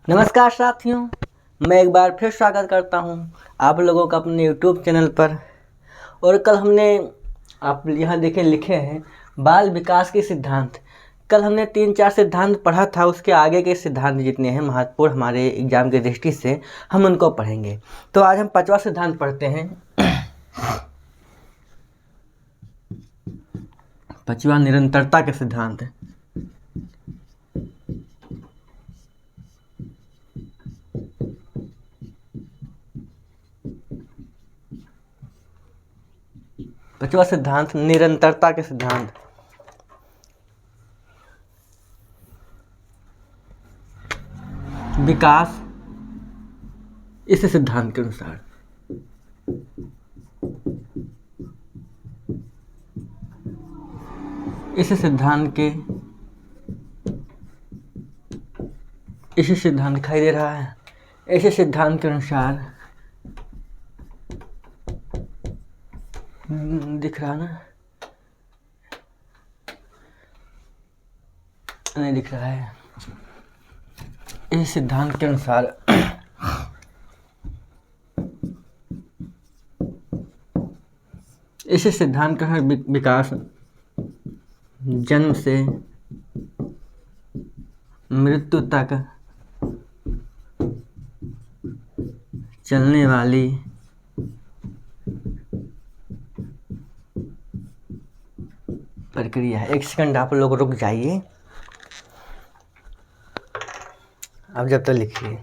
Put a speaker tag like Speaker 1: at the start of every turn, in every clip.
Speaker 1: नमस्कार साथियों, मैं एक बार फिर स्वागत करता हूं आप लोगों का अपने यूट्यूब चैनल पर। और कल हमने आप यहाँ देखें लिखे हैं बाल विकास के सिद्धांत। कल हमने 3-4 सिद्धांत पढ़ा था, उसके आगे के सिद्धांत जितने हैं महत्वपूर्ण हमारे एग्जाम की दृष्टि से हम उनको पढ़ेंगे। तो आज हम 5वां सिद्धांत पढ़ते हैं। 5वां निरंतरता के सिद्धांत है। पांचवा सिद्धांत निरंतरता के सिद्धांत। विकास इस सिद्धांत के अनुसार इस सिद्धांत दिखाई दे रहा है। इस सिद्धांत के अनुसार दिख रहा ना, नहीं दिख रहा है। इस सिद्धांत के अनुसार विकास जन्म से मृत्यु तक चलने वाली प्रक्रिया है। एक सेकंड आप लोग रुक जाइए, आप जब तक लिखिए।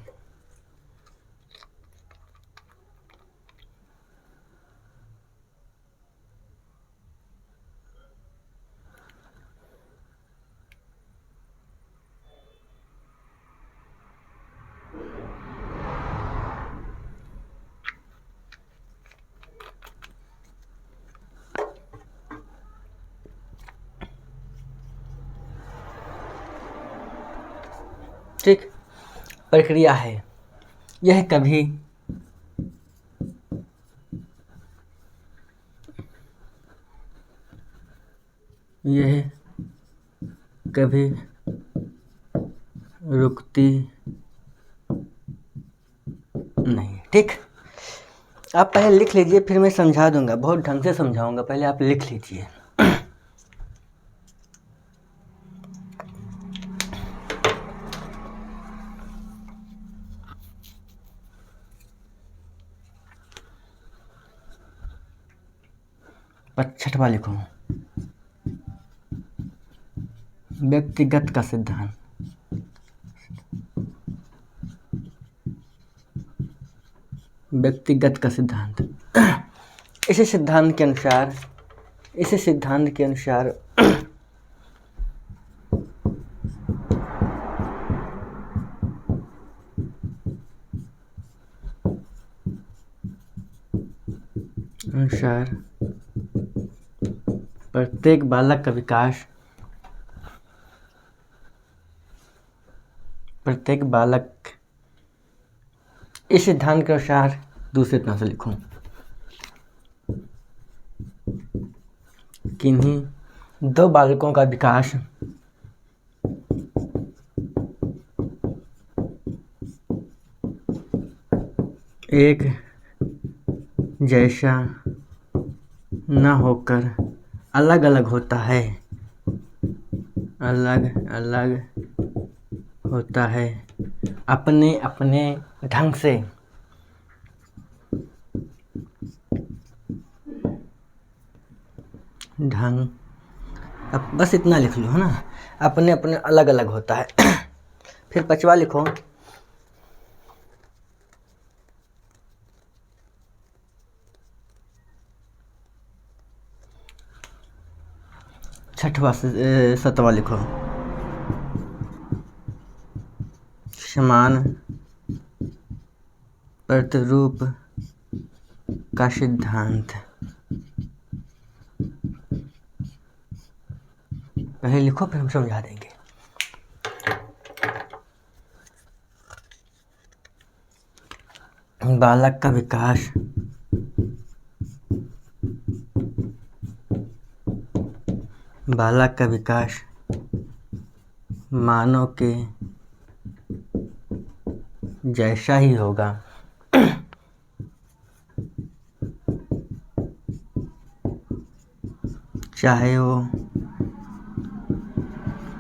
Speaker 1: ठीक, प्रक्रिया है। यह कभी रुकती नहीं। ठीक, आप पहले लिख लीजिए, फिर मैं समझा दूंगा, बहुत ढंग से समझाऊंगा। पहले आप लिख लीजिए। छठवां लिखो, व्यक्तिगत का सिद्धांत। व्यक्तिगत का सिद्धांत इस सिद्धांत के अनुसार प्रत्येक बालक का विकास इस सिद्धांत के अनुसार दूसरे तरह से लिखूं, किन्हीं दो बालकों का विकास एक जैसा न होकर अलग अलग होता है। अपने अपने ढंग से। अब बस इतना लिख लो, है ना। अपने अपने अलग अलग होता है। फिर 5वां लिखो, छठवां से 7वां लिखो, समान प्रतिरूप का सिद्धांत। पहले लिखो, फिर हम समझा देंगे। बालक का विकास मानव के जैसा ही होगा। चाहे वो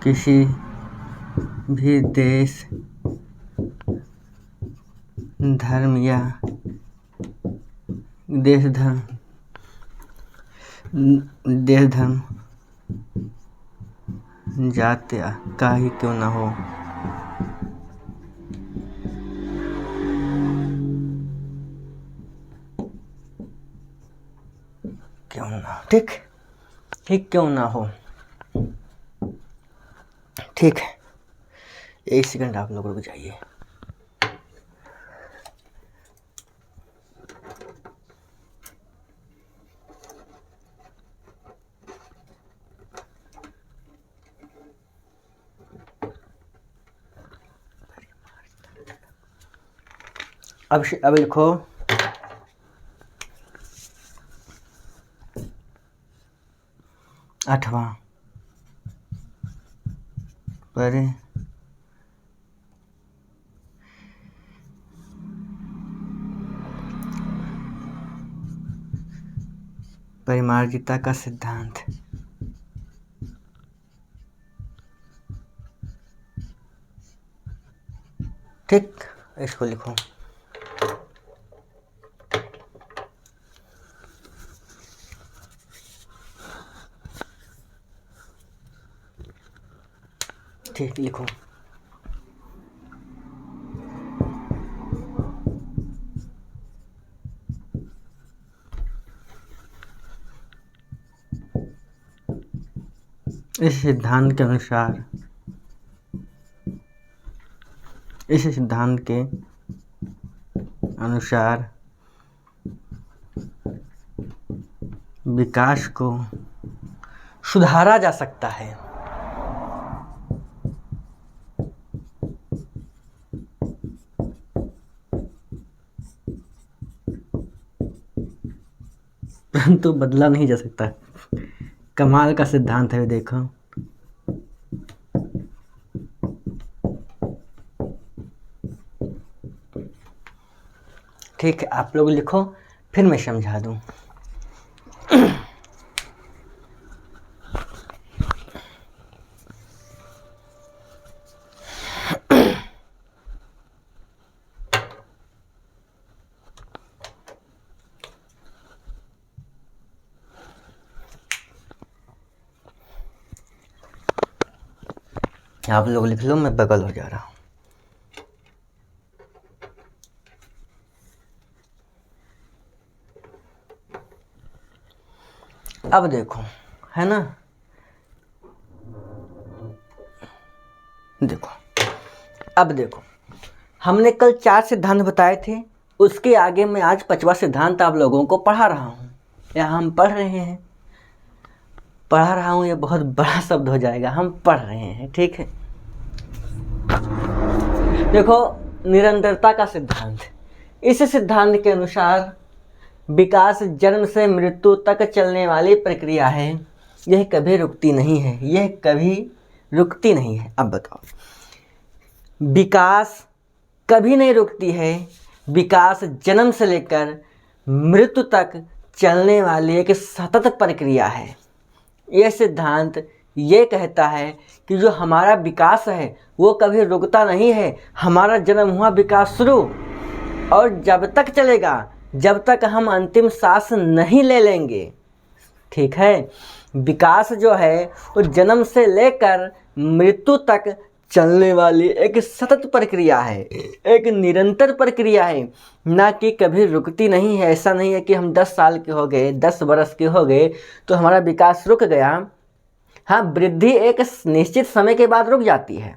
Speaker 1: किसी भी देश, धर्म या देश धर्म जात का ही क्यों ना हो। क्यों ना, ठीक ठीक, क्यों ना हो। ठीक है, 1 सेकंड आप लोग रुक जाइए। अब लिखो, आठवां परिमार्जिता का सिद्धांत। ठीक, इसको लिखो। ठीक, लिखो। इस सिद्धांत के अनुसार विकास को सुधारा जा सकता है। परंतु बदला नहीं जा सकता। कमाल का सिद्धांत है, देखो। ठीक है, आप लोग लिखो, फिर मैं समझा दूं। आप लोग लिख लो, मैं बगल हो जा रहा हूं। अब देखो, है ना, देखो, अब देखो, हमने कल 4 सिद्धांत बताए थे। उसके आगे मैं आज 5वां सिद्धांत आप लोगों को पढ़ा रहा हूं, या हम पढ़ रहे हैं। पढ़ा रहा हूं, ये बहुत बड़ा शब्द हो जाएगा, हम पढ़ रहे हैं। ठीक है, देखो, निरंतरता का सिद्धांत। इस सिद्धांत के अनुसार विकास जन्म से मृत्यु तक चलने वाली प्रक्रिया है। यह कभी रुकती नहीं है, यह कभी रुकती नहीं है। अब बताओ, विकास कभी नहीं रुकती है। विकास जन्म से लेकर मृत्यु तक चलने वाली एक सतत प्रक्रिया है। यह सिद्धांत ये कहता है कि जो हमारा विकास है वो कभी रुकता नहीं है। हमारा जन्म हुआ, विकास शुरू, और जब तक चलेगा जब तक हम अंतिम सांस नहीं ले लेंगे। ठीक है, विकास जो है वो जन्म से लेकर मृत्यु तक चलने वाली एक सतत प्रक्रिया है, एक निरंतर प्रक्रिया है, ना कि कभी रुकती नहीं है। ऐसा नहीं है कि हम 10 साल के हो गए, 10 बरस के हो गए तो हमारा विकास रुक गया। हाँ, वृद्धि एक निश्चित समय के बाद रुक जाती है,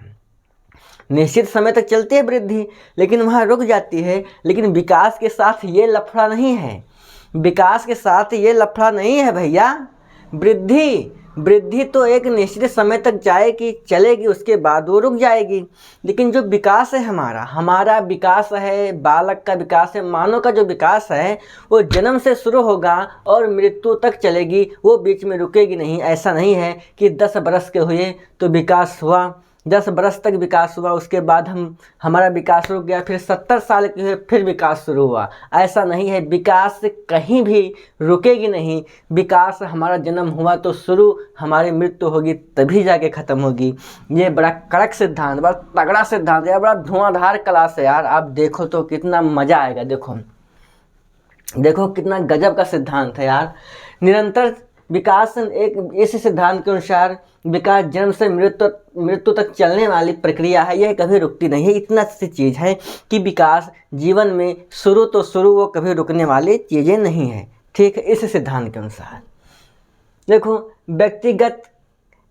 Speaker 1: निश्चित समय तक चलती है वृद्धि, लेकिन वहाँ रुक जाती है। लेकिन विकास के साथ ये लफड़ा नहीं है, विकास के साथ ये लफड़ा नहीं है भैया। वृद्धि तो एक निश्चित समय तक जाएगी, चलेगी, उसके बाद वो रुक जाएगी। लेकिन जो विकास है हमारा विकास है, बालक का विकास है, मानव का जो विकास है वो जन्म से शुरू होगा और मृत्यु तक चलेगी, वो बीच में रुकेगी नहीं। ऐसा नहीं है कि 10 बरस के हुए तो विकास हुआ, 10 बरस तक विकास हुआ, उसके बाद हमारा विकास रुक गया, फिर 70 साल के हुए फिर विकास शुरू हुआ। ऐसा नहीं है, विकास कहीं भी रुकेगी नहीं। विकास हमारा जन्म हुआ तो शुरू, हमारी मृत्यु होगी तभी जाके ख़त्म होगी। ये बड़ा कड़क सिद्धांत, बड़ा तगड़ा सिद्धांत है, बड़ा धुआंधार क्लास है यार। आप देखो तो कितना मज़ा आएगा। देखो कितना गजब का सिद्धांत है यार। निरंतर विकास एक इस सिद्धांत के अनुसार विकास जन्म से मृत्यु तक चलने वाली प्रक्रिया है, यह कभी रुकती नहीं है। इतना सी चीज़ है कि विकास जीवन में शुरू तो शुरू, वो कभी रुकने वाली चीज़ें नहीं है। ठीक है, इस सिद्धांत के अनुसार देखो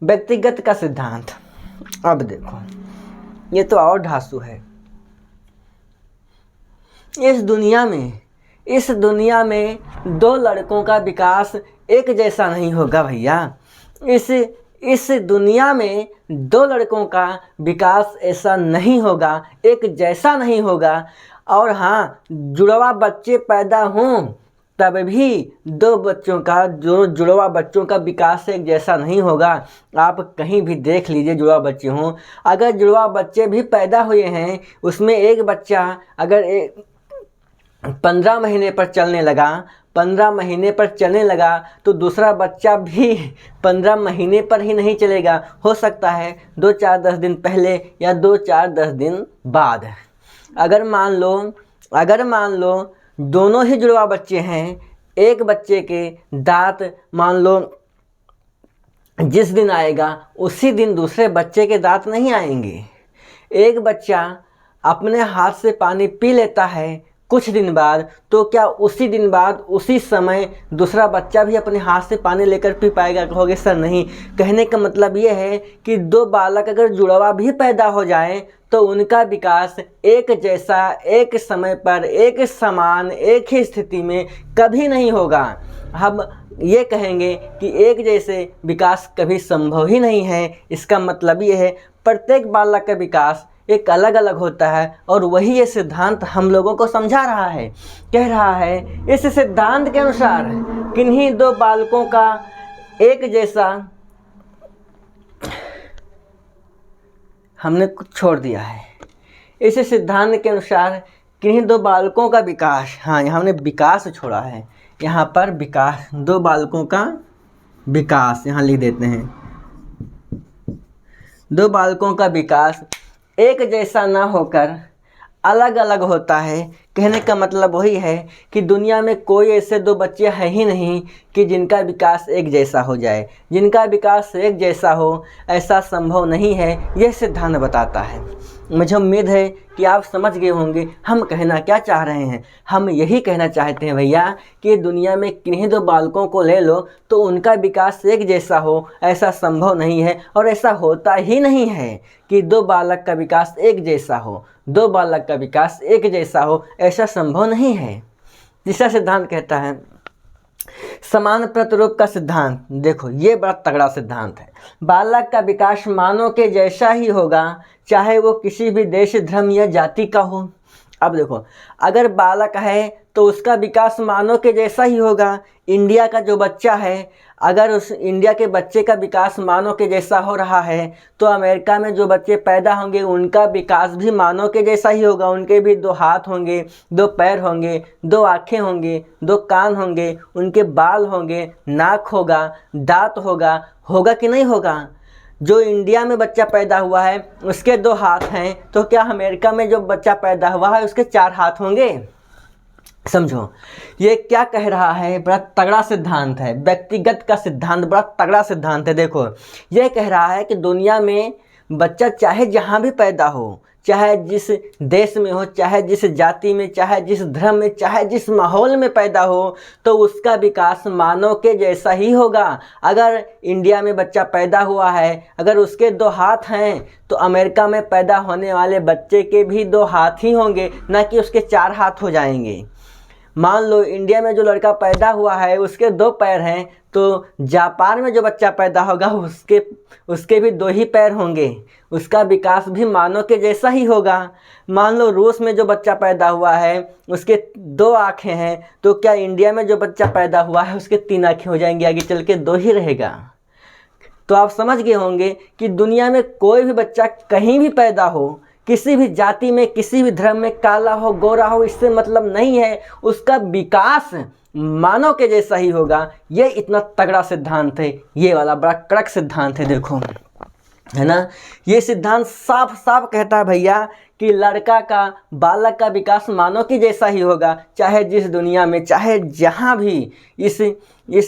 Speaker 1: व्यक्तिगत का सिद्धांत। अब देखो ये तो और ढासू है। इस दुनिया में दो लड़कों का विकास एक जैसा नहीं होगा भैया। इस दुनिया में दो लड़कों का विकास ऐसा नहीं होगा, एक जैसा नहीं होगा। और हाँ, जुड़वा बच्चे पैदा हों तब भी दोनों जुड़वा बच्चों का विकास एक जैसा नहीं होगा। आप कहीं भी देख लीजिए जुड़वा बच्चे हों, अगर जुड़वा बच्चे भी पैदा हुए हैं, उसमें एक बच्चा अगर 15 महीने पर चलने लगा तो दूसरा बच्चा भी 15 महीने पर ही नहीं चलेगा। हो सकता है 2-4-10 दिन पहले या 2-4-10 दिन बाद। अगर मान लो दोनों ही जुड़वा बच्चे हैं, एक बच्चे के दांत मान लो जिस दिन आएगा उसी दिन दूसरे बच्चे के दांत नहीं आएंगे। एक बच्चा अपने हाथ से पानी पी लेता है कुछ दिन बाद, तो क्या उसी दिन बाद उसी समय दूसरा बच्चा भी अपने हाथ से पानी लेकर पी पाएगा? कहोगे सर नहीं। कहने का मतलब ये है कि दो बालक अगर जुड़वा भी पैदा हो जाएं तो उनका विकास एक जैसा, एक समय पर, एक समान, एक ही स्थिति में कभी नहीं होगा। हम ये कहेंगे कि एक जैसे विकास कभी संभव ही नहीं है। इसका मतलब ये है प्रत्येक बालक का विकास एक अलग अलग होता है, और वही ये सिद्धांत हम लोगों को समझा रहा है। कह रहा है इस सिद्धांत के अनुसार किन्हीं दो बालकों का एक जैसा, हमने कुछ छोड़ दिया है। इस सिद्धांत के अनुसार किन्हीं दो बालकों का विकास, हाँ यहाँ हमने विकास छोड़ा है, यहाँ पर विकास, दो बालकों का विकास यहाँ लिख देते हैं। दो बालकों का विकास एक जैसा ना होकर अलग अलग होता है। कहने का मतलब वही है कि दुनिया में कोई ऐसे दो बच्चे हैं ही नहीं कि जिनका विकास एक जैसा हो जाए। जिनका विकास एक जैसा हो ऐसा संभव नहीं है, यह सिद्धांत बताता है। मुझे उम्मीद है कि आप समझ गए होंगे हम कहना क्या चाह रहे हैं। हम यही कहना चाहते हैं भैया कि दुनिया में किन्हीं दो बालकों को ले लो तो उनका विकास एक जैसा हो, ऐसा संभव नहीं है, और ऐसा होता ही नहीं है कि दो बालक का विकास एक जैसा हो, दो बालक का विकास एक जैसा हो, ऐसा संभव नहीं है। तीसरा सिद्धांत कहता है समान प्रतिरूप का सिद्धांत। देखो ये बड़ा तगड़ा सिद्धांत है। बालक का विकास मानव के जैसा ही होगा, चाहे वो किसी भी देश, धर्म या जाति का हो। अब देखो अगर बालक है तो उसका विकास मानव के जैसा ही होगा। इंडिया का जो बच्चा है, अगर उस इंडिया के बच्चे का विकास मानव के जैसा हो रहा है तो अमेरिका में जो बच्चे पैदा होंगे उनका विकास भी मानव के जैसा ही होगा। उनके भी 2 हाथ होंगे, 2 पैर होंगे, 2 आँखें होंगे, 2 कान होंगे, उनके बाल होंगे, नाक होगा, दांत होगा कि नहीं होगा? जो इंडिया में बच्चा पैदा हुआ है उसके 2 हाथ हैं, तो क्या अमेरिका में जो बच्चा पैदा हुआ है उसके 4 हाथ होंगे? समझो ये क्या कह रहा है, बड़ा तगड़ा सिद्धांत है। व्यक्तिगत का सिद्धांत बड़ा तगड़ा सिद्धांत है। देखो ये कह रहा है कि दुनिया में बच्चा चाहे जहाँ भी पैदा हो, चाहे जिस देश में हो, चाहे जिस जाति में, चाहे जिस धर्म में, चाहे जिस माहौल में पैदा हो, तो उसका विकास मानव के जैसा ही होगा। अगर इंडिया में बच्चा पैदा हुआ है, अगर उसके 2 हाथ हैं तो अमेरिका में पैदा होने वाले बच्चे के भी 2 हाथ ही होंगे, ना कि उसके 4 हाथ हो जाएंगे। मान लो इंडिया में जो लड़का पैदा हुआ है उसके 2 पैर हैं, तो जापान में जो बच्चा पैदा होगा उसके भी 2 ही पैर होंगे, उसका विकास भी मानव के जैसा ही होगा। मान लो रूस में जो बच्चा पैदा हुआ है उसके 2 आँखें हैं, तो क्या इंडिया में जो बच्चा पैदा हुआ है उसके 3 आँखें हो जाएंगी? आगे चल के 2 ही रहेगा। तो आप समझ गए होंगे कि दुनिया में कोई भी बच्चा कहीं भी पैदा हो, किसी भी जाति में, किसी भी धर्म में, काला हो गोरा हो, इससे मतलब नहीं है, उसका विकास मानव के जैसा ही होगा। ये इतना तगड़ा सिद्धांत है, ये वाला बड़ा कड़क सिद्धांत है, देखो, है ना। ये सिद्धांत साफ साफ कहता है भैया कि लड़का का, बालक का विकास मानव की जैसा ही होगा, चाहे जिस दुनिया में, चाहे जहाँ भी इस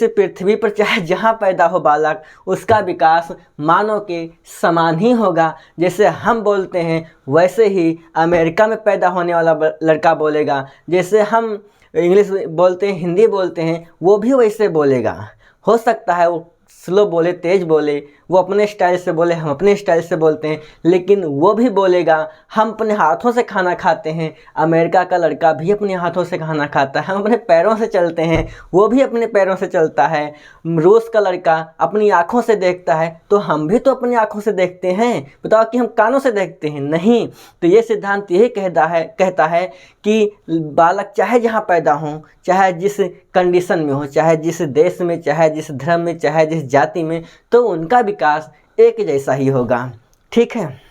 Speaker 1: पृथ्वी पर, चाहे जहाँ पैदा हो बालक, उसका विकास मानव के समान ही होगा। जैसे हम बोलते हैं वैसे ही अमेरिका में पैदा होने वाला लड़का बोलेगा, जैसे हम इंग्लिश बोलते हैं, हिंदी बोलते हैं, वो भी वैसे बोलेगा। हो सकता है वो स्लो बोले, तेज बोले, वो अपने स्टाइल से बोले, हम अपने स्टाइल से बोलते हैं, लेकिन वो भी बोलेगा। हम अपने हाथों से खाना खाते हैं, अमेरिका का लड़का भी अपने हाथों से खाना खाता है। हम अपने पैरों से चलते हैं, वो भी अपने पैरों से चलता है। रूस का लड़का अपनी आँखों से देखता है, तो हम भी तो अपनी आँखों से देखते हैं। बताओ कि हम कानों से देखते हैं? नहीं। तो ये सिद्धांत यही कहता है कि बालक चाहे जहाँ पैदा हो, चाहे जिस कंडीशन में हो, चाहे जिस देश में, चाहे जिस धर्म में, चाहे जिस जाति में, तो उनका विकास एक जैसा ही होगा। ठीक है।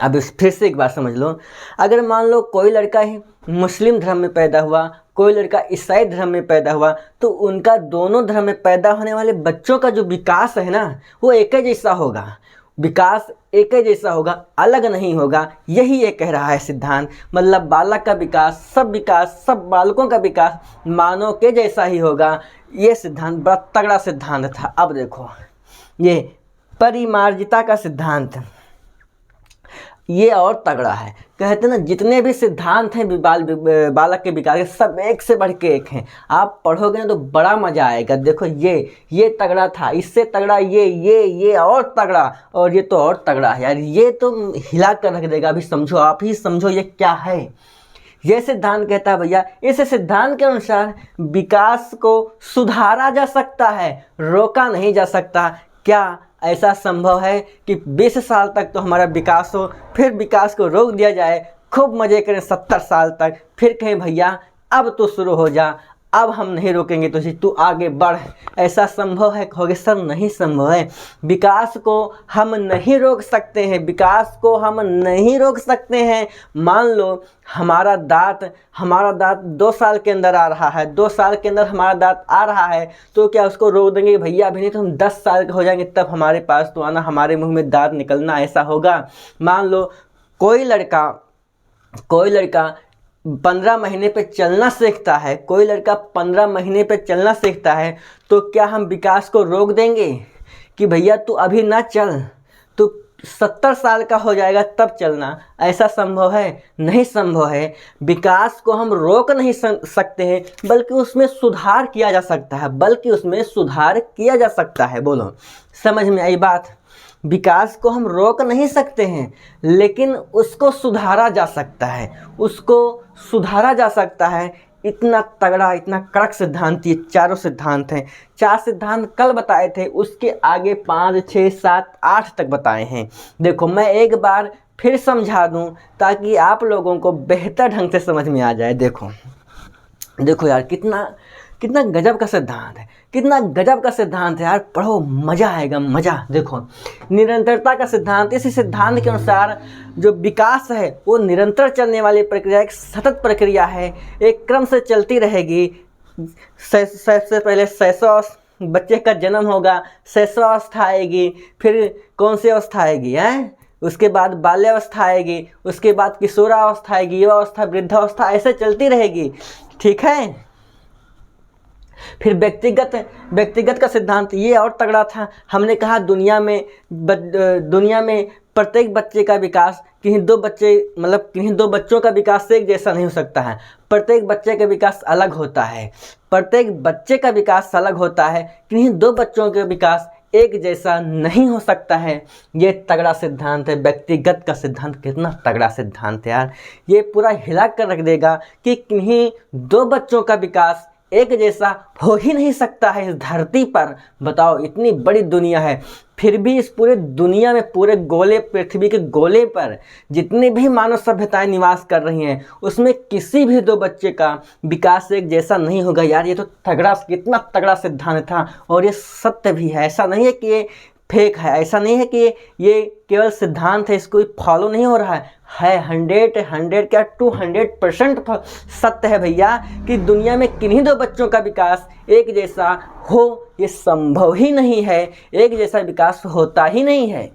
Speaker 1: अब फिर से एक बात समझ लो, अगर मान लो कोई लड़का ही मुस्लिम धर्म में पैदा हुआ, कोई लड़का ईसाई धर्म में पैदा हुआ, तो उनका दोनों धर्म में पैदा होने वाले बच्चों का जो विकास है ना, वो एक जैसा होगा। विकास एक जैसा होगा, अलग नहीं होगा। यही ये कह रहा है सिद्धांत। मतलब बालक का विकास, सब बालकों का विकास मानव के जैसा ही होगा। ये सिद्धांत बड़ा तगड़ा सिद्धांत था। अब देखो ये परिमार्जिता का सिद्धांत, ये और तगड़ा है। कहते ना जितने भी सिद्धांत हैं बालक के विकास के, सब एक से बढ़ के एक हैं। आप पढ़ोगे ना तो बड़ा मज़ा आएगा। देखो ये तगड़ा था, इससे तगड़ा ये और तगड़ा, और ये तो और तगड़ा है यार। ये तो हिला कर रख देगा। अभी समझो, आप ही समझो ये क्या है। ये सिद्धांत कहता है भैया, इस सिद्धांत के अनुसार विकास को सुधारा जा सकता है, रोका नहीं जा सकता। क्या ऐसा संभव है कि 20 साल तक तो हमारा विकास हो, फिर विकास को रोक दिया जाए, खूब मज़े करें 70 साल तक, फिर कहें भैया अब तो शुरू हो जा, अब हम नहीं रोकेंगे तुझे, तू आगे बढ़? ऐसा संभव है? कहोगे सर नहीं संभव है। विकास को हम नहीं रोक सकते हैं, विकास को हम नहीं रोक सकते हैं। मान लो हमारा दांत 2 साल के अंदर आ रहा है, 2 साल के अंदर हमारा दांत आ रहा है, तो क्या उसको रोक देंगे भैया अभी नहीं, तो हम 10 साल के हो जाएंगे तब हमारे पास तो आना, हमारे मुंह में दांत निकलना, ऐसा होगा? मान लो कोई लड़का 15 महीने पे चलना सीखता है, कोई लड़का 15 महीने पे चलना सीखता है, तो क्या हम विकास को रोक देंगे कि भैया तू अभी ना चल, तू 70 साल का हो जाएगा तब चलना? ऐसा संभव है? नहीं संभव है। विकास को हम रोक नहीं सकते हैं, बल्कि उसमें सुधार किया जा सकता है। बोलो, समझ में आई बात? विकास को हम रोक नहीं सकते हैं, लेकिन उसको सुधारा जा सकता है। इतना तगड़ा, इतना कड़क सिद्धांत ये चारों सिद्धांत हैं। 4 सिद्धांत कल बताए थे, उसके आगे 5, 6, 7, 8 तक बताए हैं। देखो मैं एक बार फिर समझा दूं ताकि आप लोगों को बेहतर ढंग से समझ में आ जाए। देखो यार, कितना गजब का सिद्धांत है, कितना गजब का सिद्धांत है यार। पढ़ो, मज़ा आएगा, मज़ा। देखो, निरंतरता का सिद्धांत, इसी सिद्धांत के अनुसार जो विकास है वो निरंतर चलने वाली प्रक्रिया, एक सतत प्रक्रिया है, एक क्रम से चलती रहेगी। सबसे पहले शैशव बच्चे का जन्म होगा, शैशवावस्था आएगी, फिर कौन सी अवस्था आएगी उसके बाद बाल्यावस्था आएगी, उसके बाद किशोरावस्था आएगी, युवावस्था, वृद्धावस्था, ऐसे चलती रहेगी। ठीक है। फिर व्यक्तिगत का सिद्धांत ये और तगड़ा था। हमने कहा दुनिया में प्रत्येक बच्चे का विकास किन्हीं दो बच्चों का विकास एक जैसा नहीं हो सकता है। प्रत्येक बच्चे का विकास अलग होता है, किन्हीं 2 बच्चों के विकास एक जैसा नहीं हो सकता है। ये तगड़ा सिद्धांत है। व्यक्तिगत का सिद्धांत कितना तगड़ा सिद्धांत है यार। ये पूरा हिला कर रख देगा कि किन्हीं 2 बच्चों का विकास एक जैसा हो ही नहीं सकता है इस धरती पर। बताओ, इतनी बड़ी दुनिया है, फिर भी इस पूरे दुनिया में, पूरे पृथ्वी के गोले पर जितनी भी मानव सभ्यताएं निवास कर रही हैं, उसमें किसी भी 2 बच्चे का विकास एक जैसा नहीं होगा। यार ये तो कितना तगड़ा सिद्धांत था, और ये सत्य भी है। ऐसा नहीं है कि ये फेक है। ऐसा नहीं है कि ये केवल सिद्धांत है, इसको फॉलो नहीं हो रहा है 100 क्या 200% सत्य है भैया कि दुनिया में किन्हीं दो बच्चों का विकास एक जैसा हो ये संभव ही नहीं है, एक जैसा विकास होता ही नहीं है।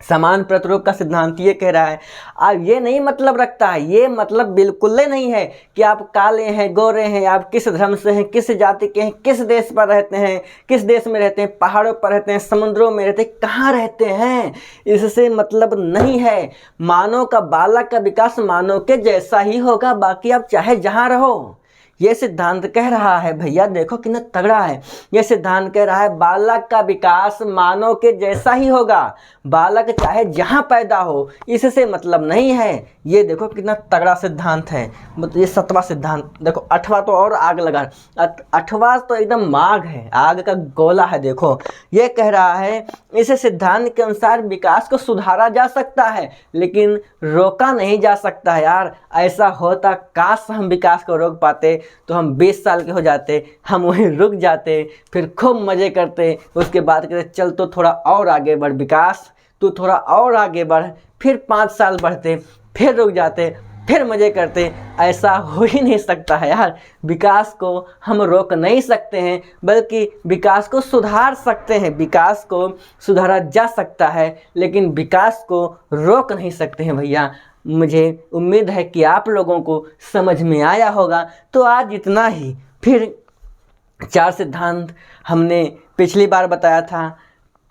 Speaker 1: समान प्रतिरूप का सिद्धांत ये कह रहा है। अब ये नहीं मतलब रखता है, ये मतलब बिल्कुल ही नहीं है कि आप काले हैं गोरे हैं, आप किस धर्म से हैं, किस जाति के हैं, किस देश पर रहते हैं, किस देश में रहते हैं, पहाड़ों पर रहते हैं, समुद्रों में रहते हैं, कहाँ रहते हैं, इससे मतलब नहीं है। मानव का बालक का विकास मानव के जैसा ही होगा, बाकी आप चाहे जहाँ रहो। ये सिद्धांत कह रहा है भैया, देखो कितना तगड़ा है। ये सिद्धांत कह रहा है बालक का विकास मानव के जैसा ही होगा, बालक चाहे जहाँ पैदा हो, इससे मतलब नहीं है। ये देखो कितना तगड़ा सिद्धांत है। मतलब ये 7वां सिद्धांत देखो, 8वां तो और आग लगा, 8वां तो एकदम माग है, आग का गोला है। देखो ये कह रहा है इस सिद्धांत के अनुसार विकास को सुधारा जा सकता है लेकिन रोका नहीं जा सकता है। यार ऐसा होता, काश हम विकास को रोक पाते तो हम 20 साल के हो जाते, हम वहीं रुक जाते, फिर खूब मज़े करते, उसके बाद कहते चल तो थोड़ा और आगे बढ़ विकास, तू थोड़ा और आगे बढ़, फिर 5 साल बढ़ते, फिर रुक जाते, फिर मज़े करते। ऐसा हो ही नहीं सकता है यार। विकास को हम रोक नहीं सकते हैं बल्कि विकास को सुधार सकते हैं। विकास को सुधारा जा सकता है लेकिन विकास को रोक नहीं सकते हैं भैया। मुझे उम्मीद है कि आप लोगों को समझ में आया होगा। तो आज इतना ही। फिर 4 सिद्धांत हमने पिछली बार बताया था,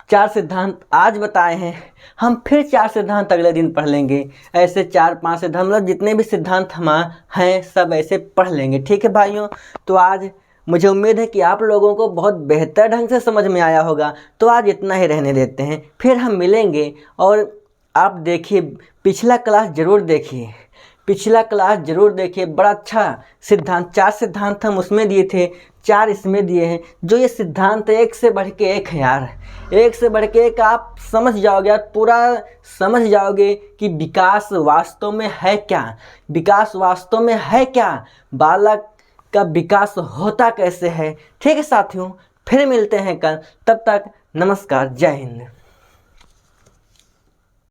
Speaker 1: 4 सिद्धांत आज बताए हैं। हम फिर 4 सिद्धांत अगले दिन पढ़ लेंगे। ऐसे 4-5 सिद्धांत, मतलब जितने भी सिद्धांत हम हैं सब ऐसे पढ़ लेंगे, ठीक है भाइयों। तो आज मुझे उम्मीद है कि आप लोगों को बहुत बेहतर ढंग से समझ में आया होगा। तो आज इतना ही रहने देते हैं, फिर हम मिलेंगे। और आप देखिए पिछला क्लास ज़रूर देखिए, पिछला क्लास ज़रूर देखिए। बड़ा अच्छा सिद्धांत, 4 सिद्धांत हम उसमें दिए थे, 4 इसमें दिए हैं। जो ये सिद्धांत है एक से बढ़ के एक है यार, एक से बढ़ के एक। आप समझ जाओगे यार, पूरा समझ जाओगे कि विकास वास्तव में है क्या, विकास वास्तव में है क्या, बालक का विकास होता कैसे है। ठीक है साथियों, फिर मिलते हैं कल। तब तक नमस्कार, जय हिंद।